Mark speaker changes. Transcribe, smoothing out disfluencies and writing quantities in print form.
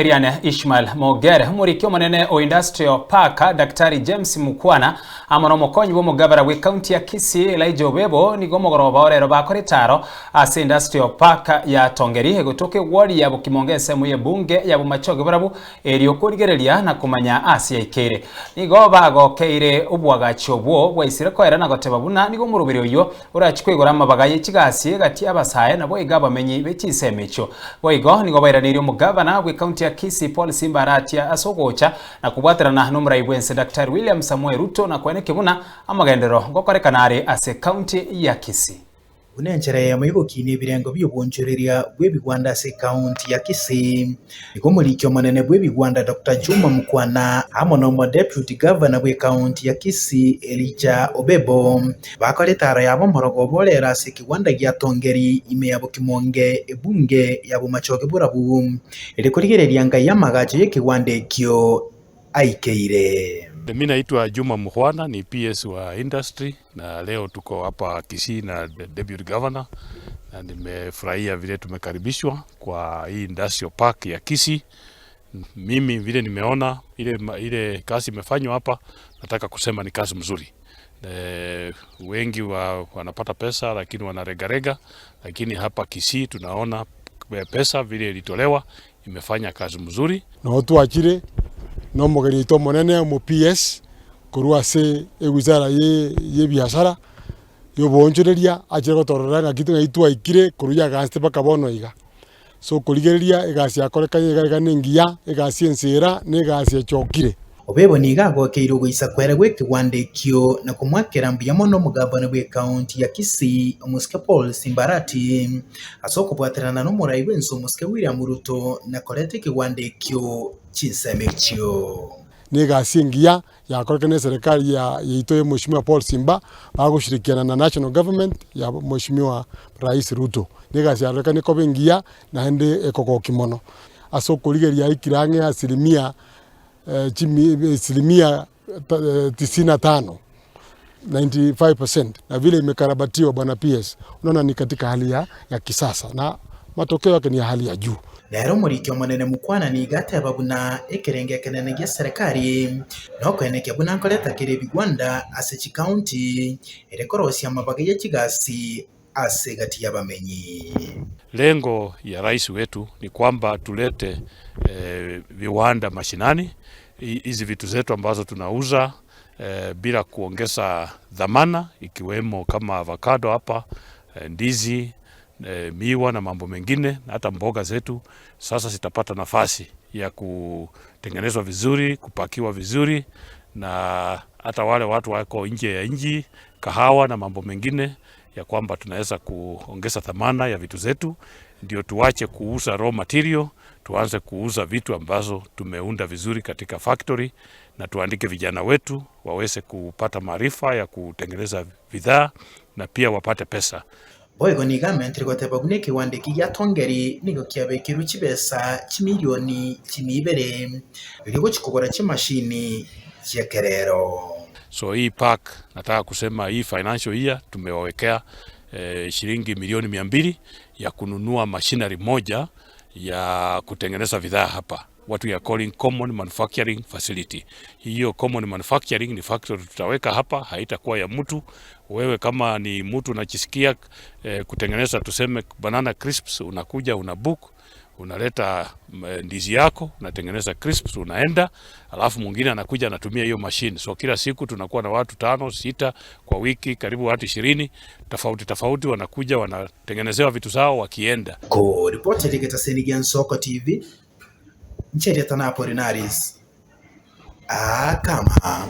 Speaker 1: Iriane Ishmael Mogere murikio manene o Industrial Park Daktari James Mukwana amono mokonyi bo mugabara we county ya Kisii Elijah Obebo nigo mogoroba orero bakoretaro ase Industrial Park ya Tongeri egotoke ward ya Bukimongese muye bunge ya Bumachoge barabu erio kurigereria na kumanya ase ikere nigo bagokeire ubwagachi obwo bwaisire koera na goteba buna nigo murubiri uyo urachikwegora amabagaye kigasi gati abasaye nabo igabamenyi bechisemecho boigo nigo bairanirio mugabana we county ya Kisii Paul Simbaratia asogocha na kubwaterana n'umurayibwense Dr. William Samuel Ruto na kweneke buna amagendero gokorekanare ase county ya Kisii
Speaker 2: unenchereye muyibukini birengo by'ubunjuriria bw'ebigwanda ase county ya Kisii nigo murikio manene bw'ebigwanda Dr. Juma Mukwana amono mo deputy governor bwe county ya Kisii Elijah Obebo bakoretara yabo morogoborera ase kigwanda gya Tongeri ime yabo kimonge ebunge yabo Machoge burabu eri kurigereria ngai yamagacho y'ekigwanda ekyo aikeire.
Speaker 3: Mimi naitwa Juma Mukwana, ni PS wa industry na leo tuko hapa Kisii na deputy governor na nimefurahia vile tumekaribishwa kwa hii industrial park ya Kisii. Mimi vile nimeona ile kazi imefanywa hapa, nataka kusema ni kazi mzuri. Wengi wanapata pesa lakini wanaregarega, lakini hapa Kisii tunaona pesa vile ilitolewa imefanya kazi mzuri.
Speaker 4: Na watu wachire no mogeni to monene mu PS kurua se wizara ye biashara yo bonjoreria ajira gotorora kitu ngaitu aikire kuruya gaste bakabono iga so kurigereria igasi akorekanye igaragane ngia igasi ensera ne igasi chokire.
Speaker 2: Obebo niga gokeiro gwisa kwere gwe kigwanda ekyo na kumwakera mbuya mono mugabana bwe county ya Kisii Omusike Paul Simbarati asoko bwaterana n'umurayibwense Omusike William Ruto na korete kigwanda ekyo chisemekyo
Speaker 4: negasi ngia yakorekane serikali ya itoye Mheshimiwa Paul Simba bagushirikiana na national government ya Mheshimiwa Rais Ruto negasi yakorekane kobengia na hende ekoko kimono asoko ligeria ikirange asilimia 95 95% na vile imekarabatiwa bwana PS unaona ni katika hali ya kisasa na matokeo yake ni hali ya juu.
Speaker 2: Lero murikio manene Mukwana ni gate babuna ekerenge kenene gya serikali no kweneke buna nkoleta kire bigwanda ase county erekorosia mabaga ya kigasi ase gati yabamenyi.
Speaker 3: Lengo ya rais wetu ni kwamba tulete viwanda mashinani, hizi vitu zetu ambazo tunauza bila kuongeza dhamana, ikiwemo kama avocado hapa, ndizi, miwa na mambo mengine, hata mboga zetu sasa zitapata nafasi ya kutengenezwa vizuri, kupakiwa vizuri, na hata wale watu wako nje ya nchi, kahawa na mambo mengine, ya kwamba tunaweza kuongeza dhamana ya vitu zetu, ndio tuache kuuza raw material, tuanze kuuza vitu ambazo tumeunda vizuri katika factory, na tuandike vijana wetu waweze kupata maarifa ya kutengeneza bidhaa na pia wapate pesa.
Speaker 2: Boigo ni gamentri goteba guneke wandiki ya Tongeri nigo kiabekiru chibesa chimilioni chimibere biligo chikogora chimashini chekerero.
Speaker 3: So hii park nataka kusema hii financial year tumewawekea shilingi milioni 200 ya kununua machinery moja ya kutengeneza bidhaa hapa. What we are calling common manufacturing facility. Hiyo common manufacturing ni factory tutaweka hapa, haitakuwa ya mtu. Wewe kama ni mtu unajisikia kutengeneza tuseme banana crisps, unakuja unabook, unaleta ndizi yako, unatengeneza crisps, unaenda, alafu mwingine anakuja anatumia hiyo machine. So kila siku tunakuwa na watu 5, 6 kwa wiki, karibu watu 20 tofauti wanakuja wanatengenezewa vitu zao wakienda.
Speaker 2: Ko report ya Senegal Soko TV Ncheri Tanapo Rinaris kama